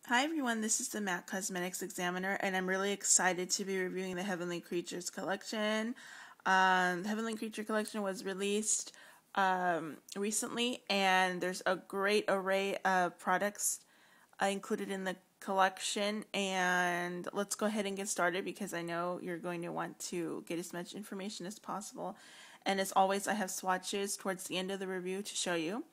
Hi everyone, this is the MAC Cosmetics Examiner, and I'm really excited to be reviewing the Heavenly Creatures collection. The Heavenly Creature collection was released recently, and there's a great array of products included in the collection. And let's go ahead and get started because I know you're going to want to get as much information as possible. And as always, I have swatches towards the end of the review to show you.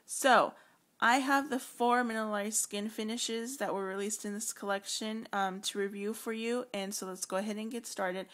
So, I have the 4 mineralized skin finishes that were released in this collection to review for you, and so let's go ahead and get started.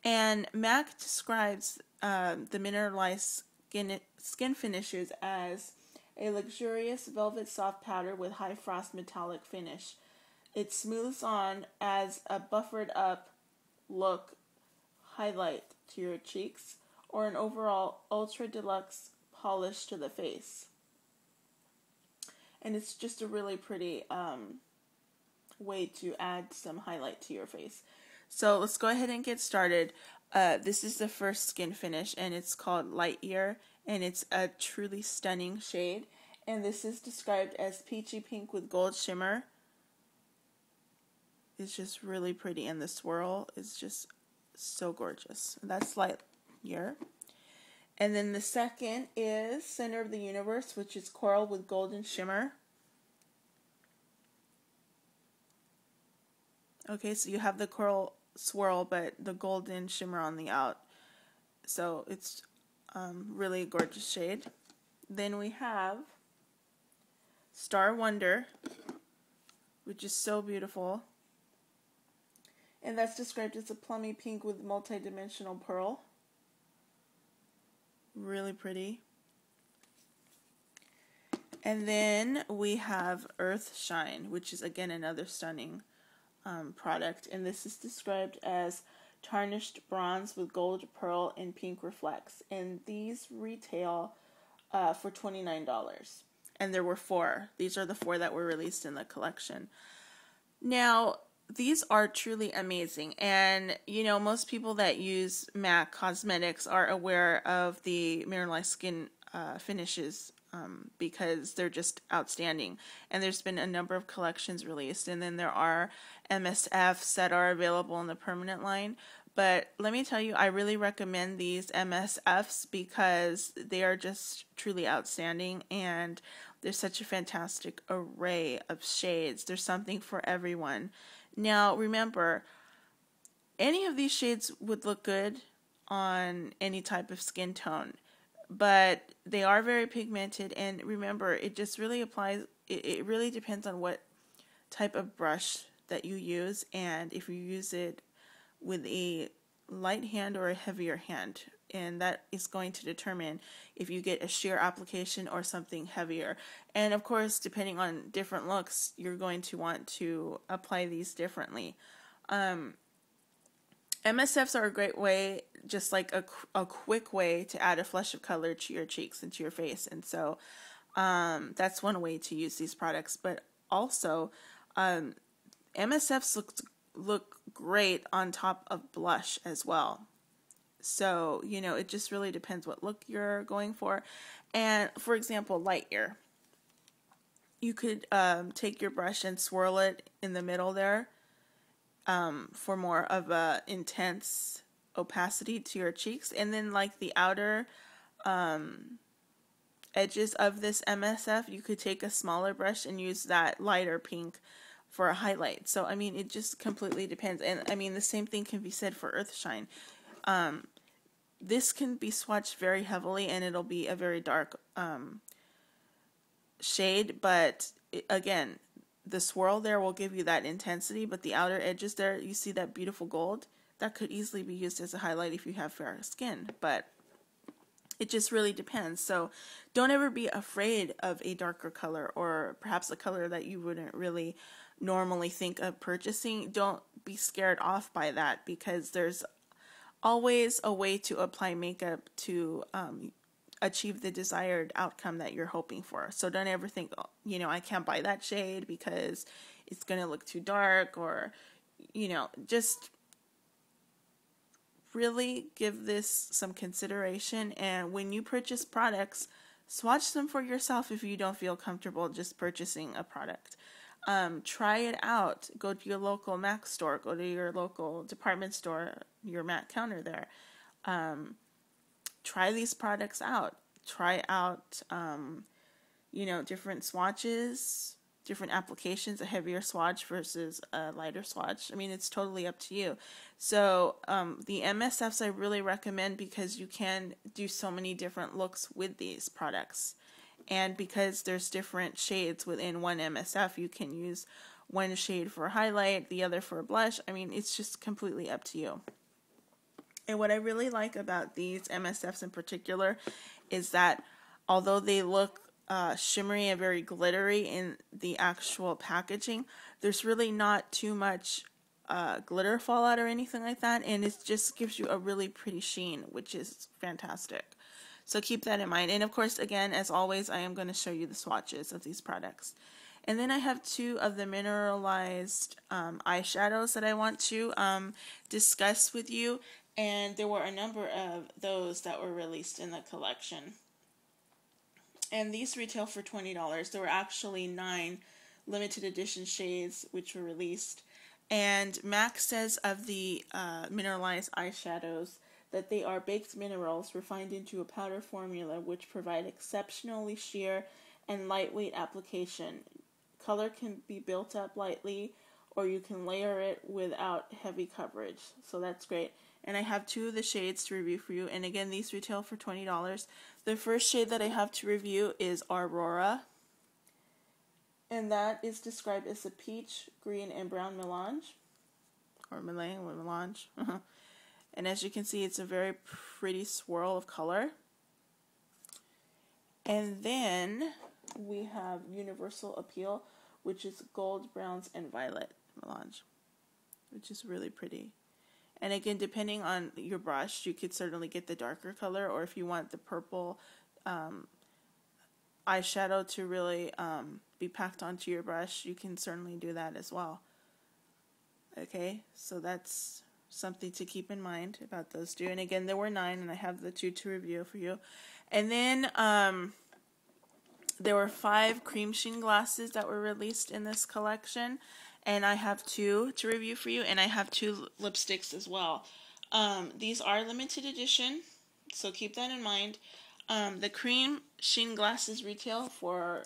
And MAC describes the mineralized skin finishes as a luxurious velvet soft powder with high frost metallic finish. It smooths on as a buffered up look highlight to your cheeks or an overall ultra deluxe polish to the face. And it's just a really pretty way to add some highlight to your face. So let's go ahead and get started. This is the first skin finish, and it's called Light Year, and it's a truly stunning shade. And this is described as peachy pink with gold shimmer. It's just really pretty, and the swirl is just so gorgeous. That's Light Year. And then the second is Center of the Universe, which is coral with golden shimmer. Okay, so you have the coral swirl, but the golden shimmer on the out. So it's really a gorgeous shade. Then we have Star Wonder, which is so beautiful. And that's described as a plummy pink with multi-dimensional pearl. Really pretty. And then we have Earthshine, which is again another stunning product. And this is described as tarnished bronze with gold pearl and pink reflects. And these retail for $29. And there were 4. These are the 4 that were released in the collection. Now, these are truly amazing, and you know, most people that use MAC Cosmetics are aware of the mineralized skin finishes because they're just outstanding. And there's been a number of collections released, and then there are MSFs that are available in the permanent line. But let me tell you, I really recommend these MSFs because they are just truly outstanding, and there's such a fantastic array of shades. There's something for everyone. Now, remember, any of these shades would look good on any type of skin tone, but they are very pigmented, and remember, it just really applies, it really depends on what type of brush that you use, and if you use it with a light hand or a heavier hand, and that is going to determine if you get a sheer application or something heavier. And of course, depending on different looks, you're going to want to apply these differently. MSFs are a great way, just like a quick way to add a flush of color to your cheeks and to your face. And so that's one way to use these products. But also, MSFs look great on top of blush as well. So, you know, it just really depends what look you're going for. And for example, Light Year. You could take your brush and swirl it in the middle there for more of a intense opacity to your cheeks. And then like the outer edges of this MSF, you could take a smaller brush and use that lighter pink for a highlight. So, I mean, it just completely depends. And, I mean, the same thing can be said for Earthshine. This can be swatched very heavily, and it'll be a very dark shade. But, again, the swirl there will give you that intensity. But the outer edges there, you see that beautiful gold? That could easily be used as a highlight if you have fair skin. But it just really depends. So don't ever be afraid of a darker color, or perhaps a color that you wouldn't really normally think of purchasing. Don't be scared off by that, because there's always a way to apply makeup to achieve the desired outcome that you're hoping for. So don't ever think, oh, you know, I can't buy that shade because it's going to look too dark, or, you know, just really give this some consideration. And when you purchase products, swatch them for yourself if you don't feel comfortable just purchasing a product. Try it out. Go to your local MAC store. Go to your local department store, your MAC counter there. Try these products out. Try out, different swatches, different applications, a heavier swatch versus a lighter swatch. I mean, it's totally up to you. So the MSFs I really recommend because you can do so many different looks with these products. And because there's different shades within one MSF, you can use one shade for a highlight, the other for a blush. I mean, it's just completely up to you. And what I really like about these MSFs in particular is that although they look shimmery and very glittery in the actual packaging, there's really not too much glitter fallout or anything like that, and it just gives you a really pretty sheen, which is fantastic. So keep that in mind. And of course, again, as always, I am going to show you the swatches of these products. And then I have two of the mineralized eyeshadows that I want to discuss with you. And there were a number of those that were released in the collection. And these retail for $20. There were actually 9 limited edition shades which were released. And MAC says of the mineralized eyeshadows that they are baked minerals refined into a powder formula which provide exceptionally sheer and lightweight application. Color can be built up lightly, or you can layer it without heavy coverage. So that's great. And I have 2 of the shades to review for you. And again, these retail for $20. The first shade that I have to review is Aurora. And that is described as a peach, green, and brown melange. Or melange. And as you can see, it's a very pretty swirl of color. And then we have Universal Appeal, which is gold, browns, and violet melange, which is really pretty. And again, depending on your brush, you could certainly get the darker color, or if you want the purple eyeshadow to really be packed onto your brush, you can certainly do that as well. Okay, so that's something to keep in mind about those 2. And again, there were 9, and I have the 2 to review for you. And then there were 5 Cremesheen glasses that were released in this collection. And I have 2 to review for you, and I have 2 lipsticks as well. These are limited edition, so keep that in mind. The Cremesheen glasses retail for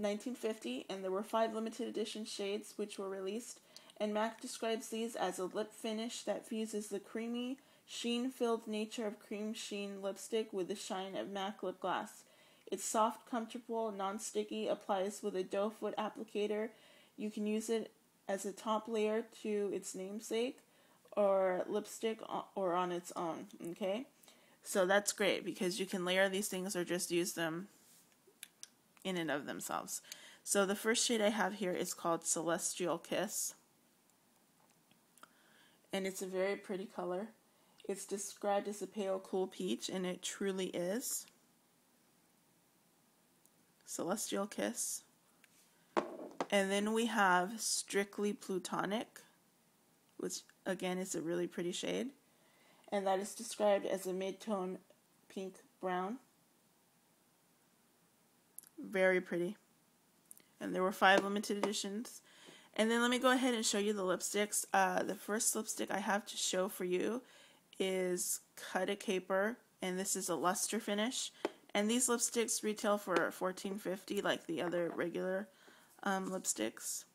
$19.50, and there were 5 limited edition shades which were released. And MAC describes these as a lip finish that fuses the creamy, sheen-filled nature of Cremesheen lipstick with the shine of MAC lip gloss. It's soft, comfortable, non-sticky, applies with a doe foot applicator. You can use it as a top layer to its namesake, or lipstick, or on its own, okay? So that's great because you can layer these things or just use them in and of themselves. So the first shade I have here is called Celestial Kiss. And it's a very pretty color. It's described as a pale, cool peach, and it truly is. Celestial Kiss. And then we have Strictly Plutonic, which again is a really pretty shade. And that is described as a mid-tone pink brown. Very pretty. And there were 5 limited editions. And then let me go ahead and show you the lipsticks. The first lipstick I have to show for you is Cut a Caper, and this is a luster finish. And these lipsticks retail for $14.50 like the other regular lipsticks.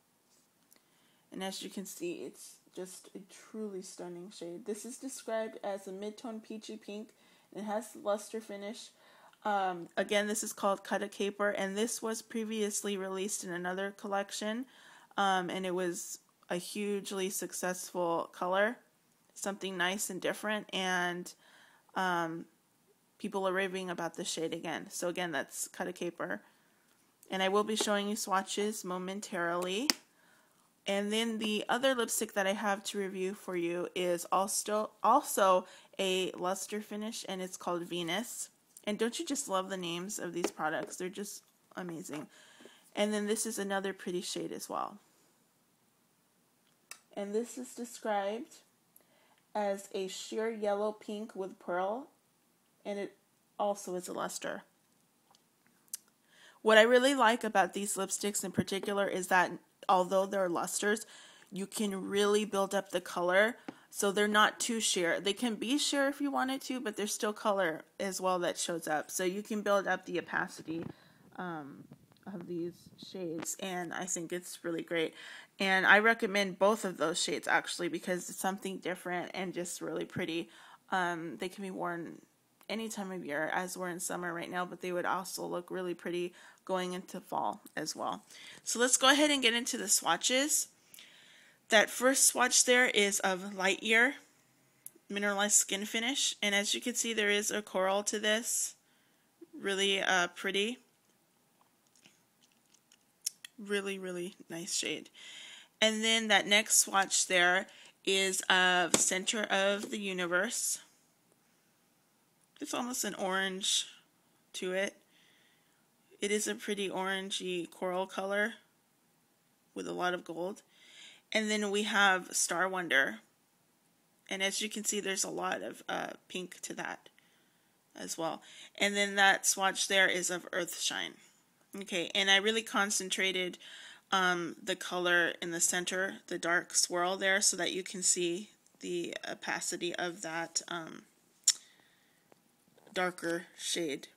And as you can see, it's just a truly stunning shade. This is described as a mid-tone peachy pink, and it has the luster finish. Again, this is called Cut a Caper, and this was previously released in another collection, and it was a hugely successful color, something nice and different, and people are raving about this shade again. So again, that's Cut a Caper. And I will be showing you swatches momentarily. And then the other lipstick that I have to review for you is also a luster finish, and it's called Venus. And don't you just love the names of these products? They're just amazing. And then this is another pretty shade as well. And this is described as a sheer yellow pink with pearl, and it also is a luster. What I really like about these lipsticks in particular is that although they're lusters, you can really build up the color. So they're not too sheer. They can be sheer if you wanted to, but there's still color as well that shows up. So you can build up the opacity of these shades, and I think it's really great. And I recommend both of those shades actually because it's something different and just really pretty. They can be worn any time of year, as we're in summer right now, but they would also look really pretty going into fall as well. So let's go ahead and get into the swatches. That first swatch there is of Light Year Mineralized Skin Finish, and as you can see there is a coral to this. Really pretty. Really, really nice shade. And then that next swatch there is of Center of the Universe. It's almost an orange to it. It is a pretty orangey coral color with a lot of gold. And then we have Star Wonder. And as you can see, there's a lot of pink to that as well. And then that swatch there is of Earthshine. Okay, and I really concentrated the color in the center, the dark swirl there, so that you can see the opacity of that darker shade.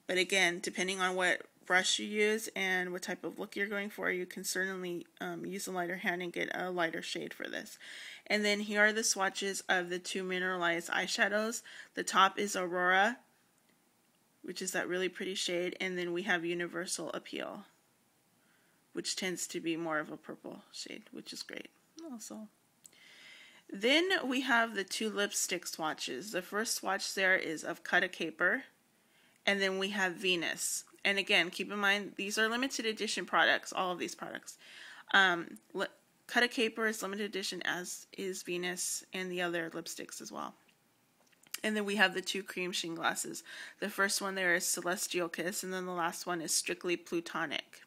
But again, depending on what brush you use and what type of look you're going for, you can certainly use a lighter hand and get a lighter shade for this. And then here are the swatches of the two mineralized eyeshadows. The top is Aurora, which is that really pretty shade, and then we have Universal Appeal, which tends to be more of a purple shade, which is great also. Then we have the two lipstick swatches. The first swatch there is of Cut a Caper, and then we have Venus. And again, keep in mind, these are limited edition products, all of these products. Cut a Caper is limited edition, as is Venus and the other lipsticks as well. And then we have the two Cremesheen glasses. The first one there is Celestial Kiss, and then the last one is Strictly Plutonic.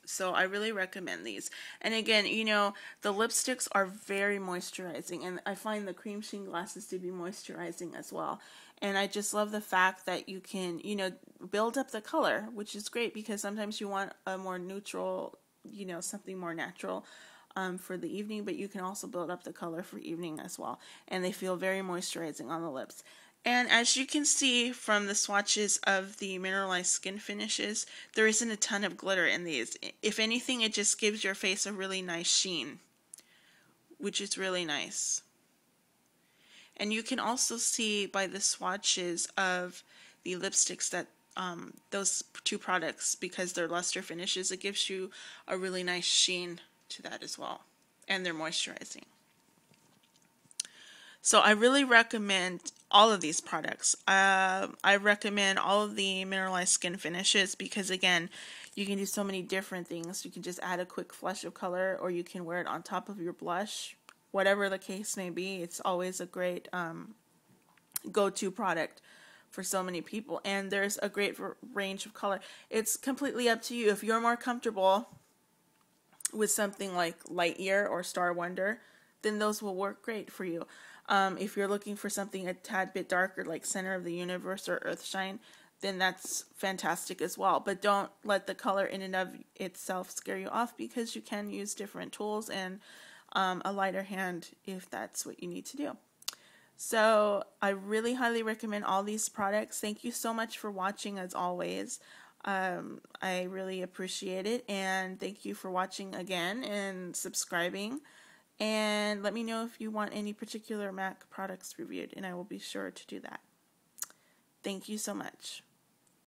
So I really recommend these. And again, you know, the lipsticks are very moisturizing, and I find the Cremesheen glasses to be moisturizing as well. And I just love the fact that you can, you know, build up the color, which is great because sometimes you want a more neutral, you know, something more natural for the evening, but you can also build up the color for evening as well. And they feel very moisturizing on the lips. And as you can see from the swatches of the mineralized skin finishes, there isn't a ton of glitter in these. If anything, it just gives your face a really nice sheen, which is really nice. And you can also see by the swatches of the lipsticks that those two products, because they're luster finishes, it gives you a really nice sheen to that as well. And they're moisturizing. So I really recommend all of these products. I recommend all of the mineralized skin finishes because, again, you can do so many different things. You can just add a quick flush of color, or you can wear it on top of your blush. Whatever the case may be, it's always a great go-to product for so many people. And there's a great range of color. It's completely up to you. If you're more comfortable with something like Light Year or Star Wonder, then those will work great for you. If you're looking for something a tad bit darker like Center of the Universe or Earthshine, then that's fantastic as well. But don't let the color in and of itself scare you off, because you can use different tools and a lighter hand if that's what you need to do. So I really highly recommend all these products. Thank you so much for watching as always. I really appreciate it, and thank you for watching again and subscribing. And let me know if you want any particular MAC products reviewed, and I will be sure to do that. Thank you so much.